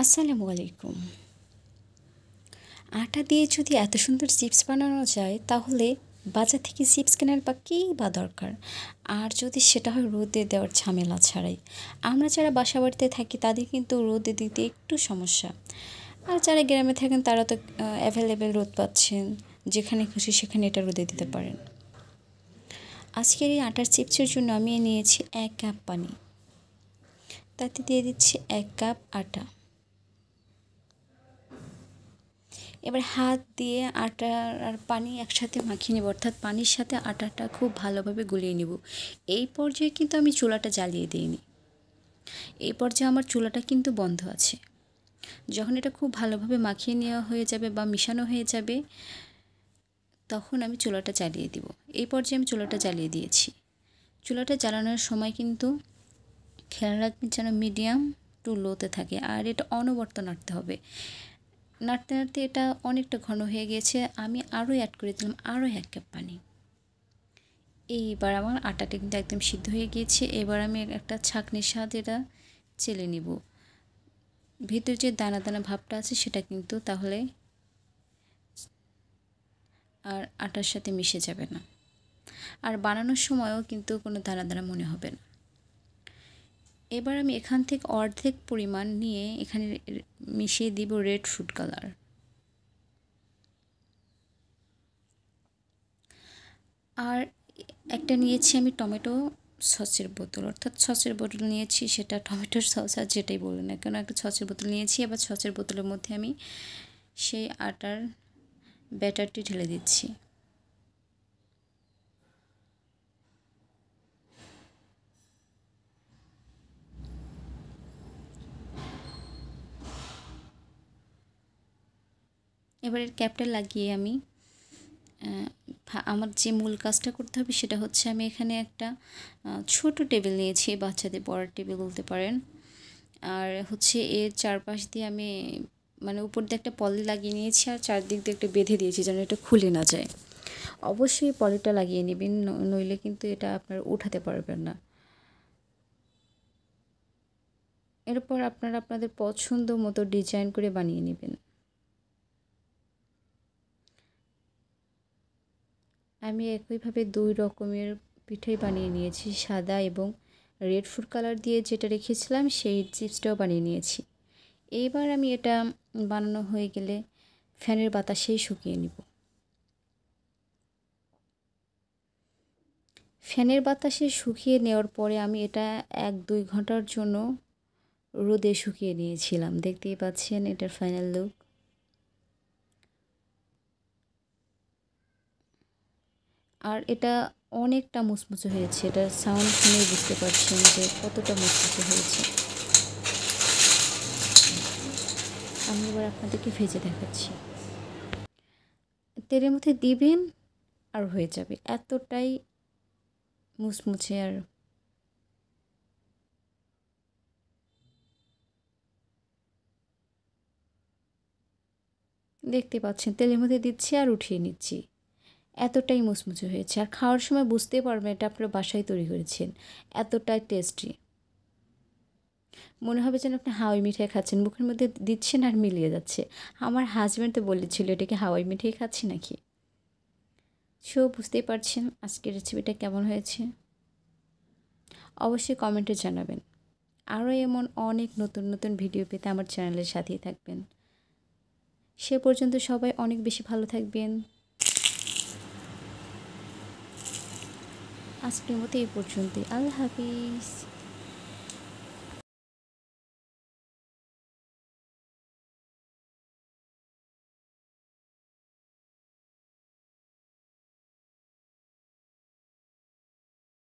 আসসালামু আলাইকুম। আটা দিয়ে যদি এত সুন্দর চিপস বানানো যায় তাহলে বাজার থেকে চিপস কেনার বা কী বা দরকার। আর যদি সেটা হয় রোদে দেওয়ার ঝামেলা ছাড়াই। আমরা যারা বাসা বাড়িতে থাকি তাদের কিন্তু রোদে দিতে একটু সমস্যা। আর যারা গ্রামে থাকেন তারা তো অ্যাভেলেবেল রোদ পাচ্ছেন, যেখানে খুশি সেখানে এটা রোদে দিতে পারেন। আজকের এই আটার চিপসের জন্য আমি নিয়েছি 1 কাপ পানি, তাতে দিয়ে দিচ্ছি 1 কাপ আটা। এবার হাত দিয়ে আটা আর পানি একসাথে মাখিয়ে নেব, অর্থাৎ পানির সাথে আটাটা খুব ভালোভাবে গুলিয়ে নেব। এই পর্যায়ে কিন্তু আমি চুলাটা জ্বালিয়ে দিইনি, এই পর্যায়ে আমার চুলাটা কিন্তু বন্ধ আছে। যখন এটা খুব ভালোভাবে মাখিয়ে নেওয়া হয়ে যাবে বা মিশানো হয়ে যাবে তখন আমি চুলাটা জ্বালিয়ে দিব। এই পর্যায়ে আমি চুলাটা জ্বালিয়ে দিয়েছি। চুলাটা জ্বালানোর সময় কিন্তু খেয়াল রাখবেন যেন মিডিয়াম টু লোতে থাকে, আর এটা অনবরত নাড়তে হবে। নাড়তে নাড়তে এটা অনেকটা ঘন হয়ে গিয়েছে, আমি আরও অ্যাড করে দিলাম আরও 1 কাপ পানি। এইবার আমার আটাটা কিন্তু একদম সিদ্ধ হয়ে গিয়েছে। এবার আমি একটা ছাঁকনির সাহায্যে এটা চেলে নিব। ভিতরে যে দানা দানা ভাবটা আছে সেটা কিন্তু তাহলে আর আটার সাথে মিশে যাবে না, আর বানানোর সময়ও কিন্তু কোনো দানা দানা মনে হবে না। এবার আমি এখান থেকে অর্ধেক পরিমাণ নিয়ে এখানে মিশিয়ে দিব রেড ফুড কালার। আর একটা নিয়েছি আমি টমেটো সসের বোতল, অর্থাৎ সসের বোতল নিয়েছি, সেটা টমেটোর সস আর যেটাই বলি না কেন, একটা সসের বোতল নিয়েছি। এবার সসের বোতলের মধ্যে আমি সেই আটার ব্যাটারটি ঢেলে দিচ্ছি। এবার এর ক্যাপটা লাগিয়ে আমি আমার যে মূল কাজটা করতে হবে সেটা হচ্ছে আমি এখানে একটা ছোট টেবিল নিয়েছি, বাচ্চাদের পড়ার টেবিল বলতে পারেন। আর হচ্ছে এর চারপাশ দিয়ে আমি মানে উপর দিয়ে একটা পলি লাগিয়ে নিয়েছি, আর চারদিক দিয়ে একটা বেঁধে দিয়েছি যেন এটা খুলে না যায়। অবশ্যই পলিটা লাগিয়ে নেবেন, নইলে কিন্তু এটা আপনারা উঠাতে পারবেন না। এরপর আপনারা আপনাদের পছন্দ মতো ডিজাইন করে বানিয়ে নেবেন। আমি একইভাবে 2 রকমের পিঠাই বানিয়ে নিয়েছি, সাদা এবং রেড ফুড কালার দিয়ে যেটা রেখেছিলাম সেই চিপসটাও বানিয়ে নিয়েছি। এইবার আমি এটা বানানো হয়ে গেলে ফ্যানের বাতাসেই শুকিয়ে নিব। ফ্যানের বাতাসে শুকিয়ে নেওয়ার পরে আমি এটা 1-2 ঘন্টার জন্য রোদে শুকিয়ে নিয়েছিলাম। দেখতেই পাচ্ছেন এটার ফাইনাল লুক। আর এটা অনেকটা মুচমুচে হয়েছে, এটার সাউন্ড শুনেই বুঝতে পারছেন যে কতটা মুচমুচে হয়েছে। আমি এবার আপনাদেরকে ভেজে দেখাচ্ছি। তেলের মধ্যে দিবেন আর হয়ে যাবে, এতটাই মুচমুচে। আর দেখতে পাচ্ছেন তেলের মধ্যে দিচ্ছি আর উঠিয়ে নিচ্ছি, এতটাই মুচমুচে হয়েছে। আর খাওয়ার সময় বুঝতেই পারবেন এটা আপনারা বাসায় তৈরি করেছেন, এতটাই টেস্টি। মনে হবে যেন আপনি হাওয়াই মিঠাই খাচ্ছেন, মুখের মধ্যে দিচ্ছেন আর মিলিয়ে যাচ্ছে। আমার হাজব্যান্ড তো বলেছিল এটাকে হাওয়াই মিঠাই খাচ্ছি নাকি। সো বুঝতেই পারছেন আজকের রেসিপিটা কেমন হয়েছে, অবশ্যই কমেন্টে জানাবেন। আরও এমন অনেক নতুন নতুন ভিডিও পেতে আমার চ্যানেলের সাথেই থাকবেন। সে পর্যন্ত সবাই অনেক বেশি ভালো থাকবেন। আজকের মতো এই পর্যন্তই। আল্লাহ হাফিজ।